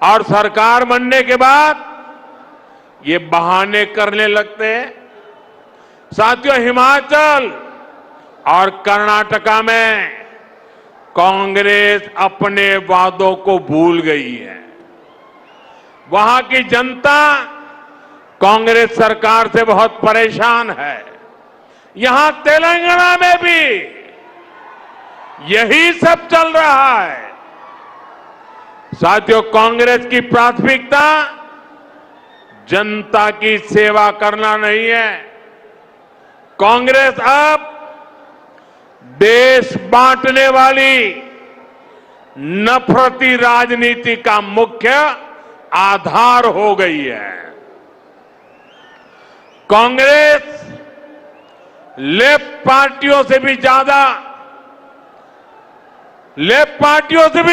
और सरकार बनने के बाद ये बहाने करने लगते हैं। साथियों, हिमाचल और कर्नाटका में कांग्रेस अपने वादों को भूल गई है। वहां की जनता कांग्रेस सरकार से बहुत परेशान है। यहां तेलंगाना में भी यही सब चल रहा है। साथियों, कांग्रेस की प्राथमिकता जनता की सेवा करना नहीं है। कांग्रेस अब देश बांटने वाली नफरती राजनीति का मुख्य आधार हो गई है। कांग्रेस लेफ्ट पार्टियों से भी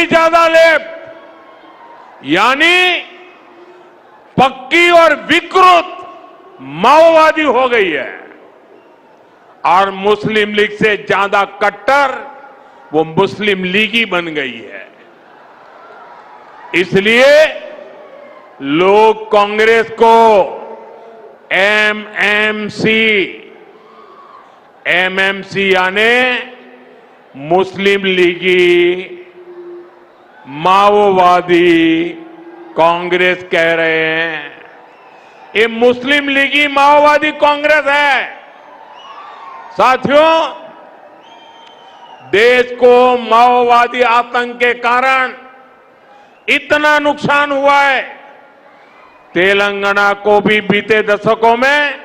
ज्यादा लेफ्ट यानी पक्की और विकृत माओवादी हो गई है। और मुस्लिम लीग से ज्यादा कट्टर वो मुस्लिम लीगी बन गई है। इसलिए लोग कांग्रेस को एमएमसी यानी मुस्लिम लीगी माओवादी कांग्रेस कह रहे हैं। ये मुस्लिम लीगी माओवादी कांग्रेस है। साथियों, देश को माओवादी आतंक के कारण इतना नुकसान हुआ है। तेलंगाना को भी बीते दशकों में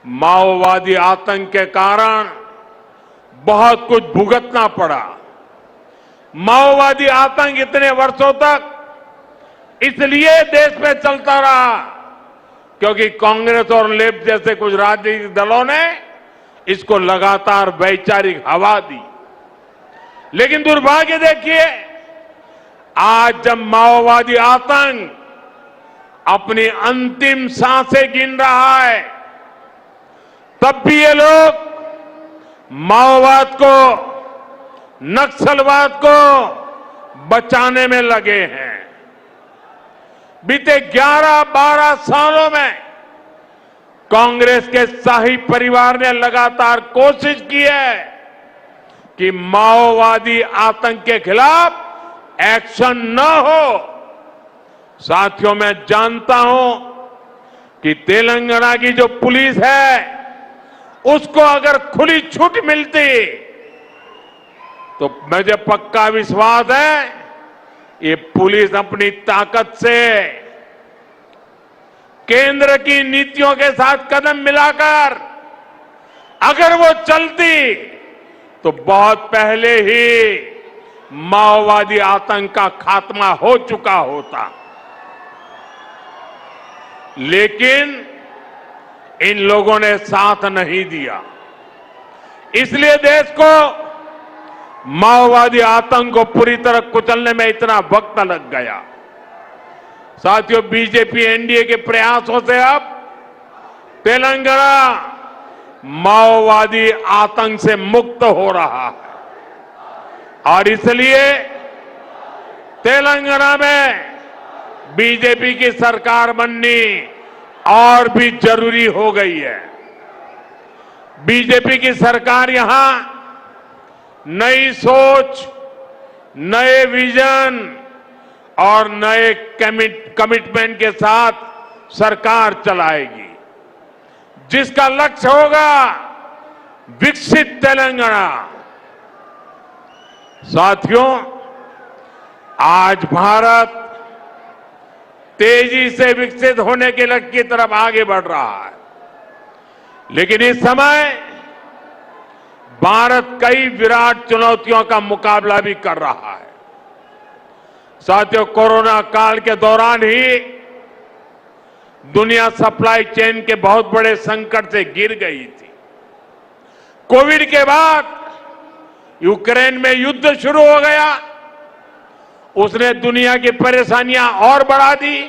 माओवादी आतंक के कारण बहुत कुछ भुगतना पड़ा। माओवादी आतंक इतने वर्षों तक इसलिए देश में चलता रहा क्योंकि कांग्रेस और लेफ्ट जैसे कुछ राजनीतिक दलों ने इसको लगातार वैचारिक हवा दी। लेकिन दुर्भाग्य देखिए, आज जब माओवादी आतंक अपनी अंतिम सांसें गिन रहा है, तब भी ये लोग माओवाद को, नक्सलवाद को बचाने में लगे हैं। बीते 11-12 सालों में कांग्रेस के शाही परिवार ने लगातार कोशिश की है कि माओवादी आतंक के खिलाफ एक्शन न हो। साथियों, मैं जानता हूं कि तेलंगाना की जो पुलिस है उसको अगर खुली छूट मिलती तो मुझे पक्का विश्वास है ये पुलिस अपनी ताकत से केंद्र की नीतियों के साथ कदम मिलाकर अगर वो चलती तो बहुत पहले ही माओवादी आतंक का खात्मा हो चुका होता। लेकिन इन लोगों ने साथ नहीं दिया। इसलिए देश को माओवादी आतंक को पूरी तरह कुचलने में इतना वक्त लग गया। साथियों, बीजेपी एनडीए के प्रयासों से अब तेलंगाना माओवादी आतंक से मुक्त हो रहा है और इसलिए तेलंगाना में बीजेपी की सरकार बननी और भी जरूरी हो गई है। बीजेपी की सरकार यहां नई सोच, नए विजन और नए कमिटमेंट के साथ सरकार चलाएगी, जिसका लक्ष्य होगा विकसित तेलंगाना। साथियों, आज भारत तेजी से विकसित होने के लक्ष्य की तरफ आगे बढ़ रहा है, लेकिन इस समय भारत कई विराट चुनौतियों का मुकाबला भी कर रहा है। साथियों, कोरोना काल के दौरान ही दुनिया सप्लाई चेन के बहुत बड़े संकट से गिर गई थी। कोविड के बाद यूक्रेन में युद्ध शुरू हो गया, उसने दुनिया की परेशानियां और बढ़ा दी।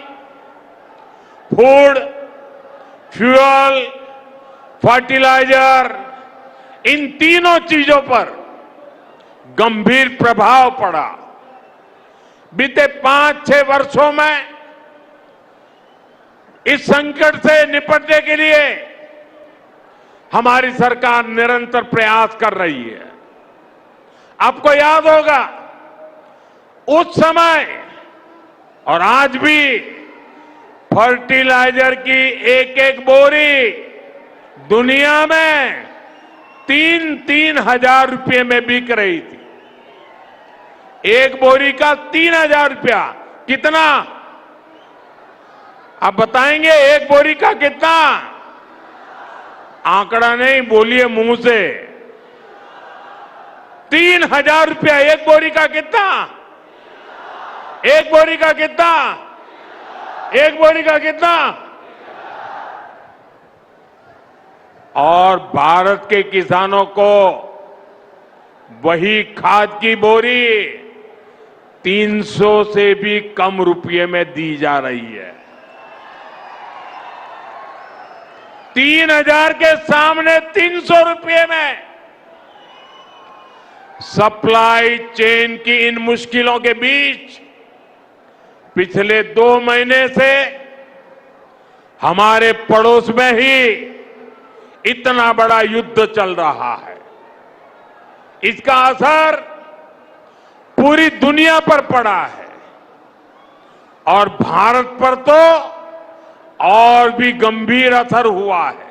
फूड, फ्यूल, फर्टिलाइजर, इन तीनों चीजों पर गंभीर प्रभाव पड़ा। बीते 5-6 वर्षों में इस संकट से निपटने के लिए हमारी सरकार निरंतर प्रयास कर रही है। आपको याद होगा उस समय और आज भी फर्टिलाइजर की एक एक बोरी दुनिया में 3-3 हजार रुपये में बिक रही थी। एक बोरी का 3,000 रुपया। कितना? आप बताएंगे एक बोरी का कितना? आंकड़ा नहीं, बोलिए मुंह से। 3,000 रुपया एक बोरी का। कितना? एक बोरी का कितना? एक बोरी का कितना? और भारत के किसानों को वही खाद की बोरी 300 से भी कम रुपये में दी जा रही है। 3,000 के सामने 300 रुपये में। सप्लाई चेन की इन मुश्किलों के बीच पिछले 2 महीने से हमारे पड़ोस में ही इतना बड़ा युद्ध चल रहा है। इसका असर पूरी दुनिया पर पड़ा है और भारत पर तो और भी गंभीर असर हुआ है।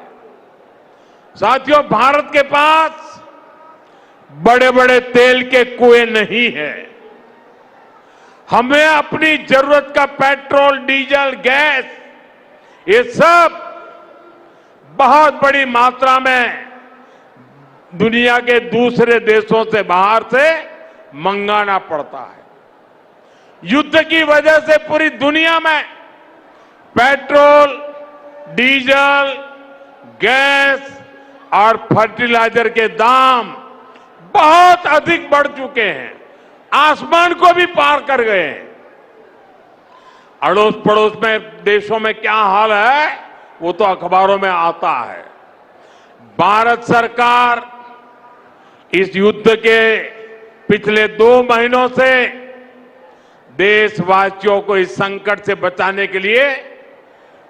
साथियों, भारत के पास बड़े बड़े तेल के कुएं नहीं है। हमें अपनी जरूरत का पेट्रोल, डीजल, गैस, ये सब बहुत बड़ी मात्रा में दुनिया के दूसरे देशों से, बाहर से मंगाना पड़ता है। युद्ध की वजह से पूरी दुनिया में पेट्रोल, डीजल, गैस और फर्टिलाइजर के दाम बहुत अधिक बढ़ चुके हैं, आसमान को भी पार कर गए हैं। अड़ोस पड़ोस में देशों में क्या हाल है वो तो अखबारों में आता है। भारत सरकार इस युद्ध के पिछले 2 महीनों से देशवासियों को इस संकट से बचाने के लिए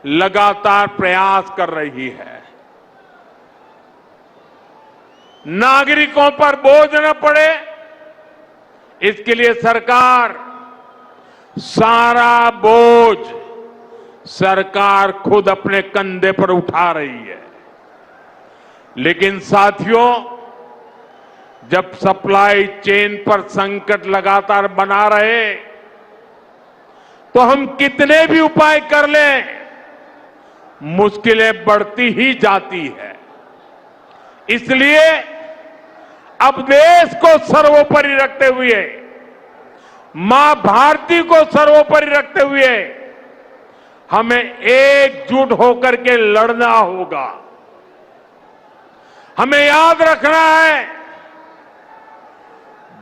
लगातार प्रयास कर रही है। नागरिकों पर बोझ न पड़े, इसके लिए सरकार सारा बोझ सरकार खुद अपने कंधे पर उठा रही है। लेकिन साथियों, जब सप्लाई चेन पर संकट लगातार बना रहे तो हम कितने भी उपाय कर लें, मुश्किलें बढ़ती ही जाती है। इसलिए अब देश को सर्वोपरि रखते हुए, मां भारती को सर्वोपरि रखते हुए हमें एकजुट होकर के लड़ना होगा। हमें याद रखना है,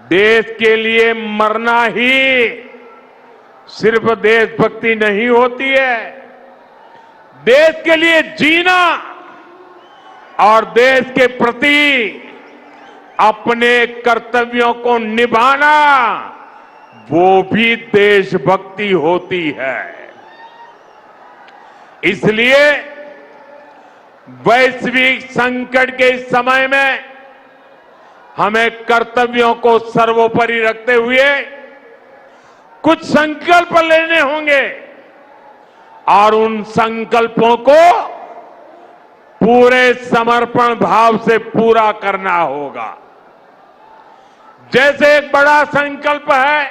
देश के लिए मरना ही सिर्फ देशभक्ति नहीं होती है। देश के लिए जीना और देश के प्रति अपने कर्तव्यों को निभाना, वो भी देशभक्ति होती है। इसलिए वैश्विक संकट के इस समय में हमें कर्तव्यों को सर्वोपरि रखते हुए कुछ संकल्प लेने होंगे और उन संकल्पों को पूरे समर्पण भाव से पूरा करना होगा। जैसे एक बड़ा संकल्प है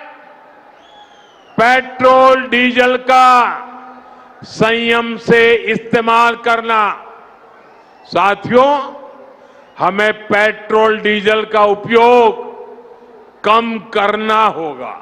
पेट्रोल डीजल का संयम से इस्तेमाल करना। साथियों, हमें पेट्रोल डीजल का उपयोग कम करना होगा।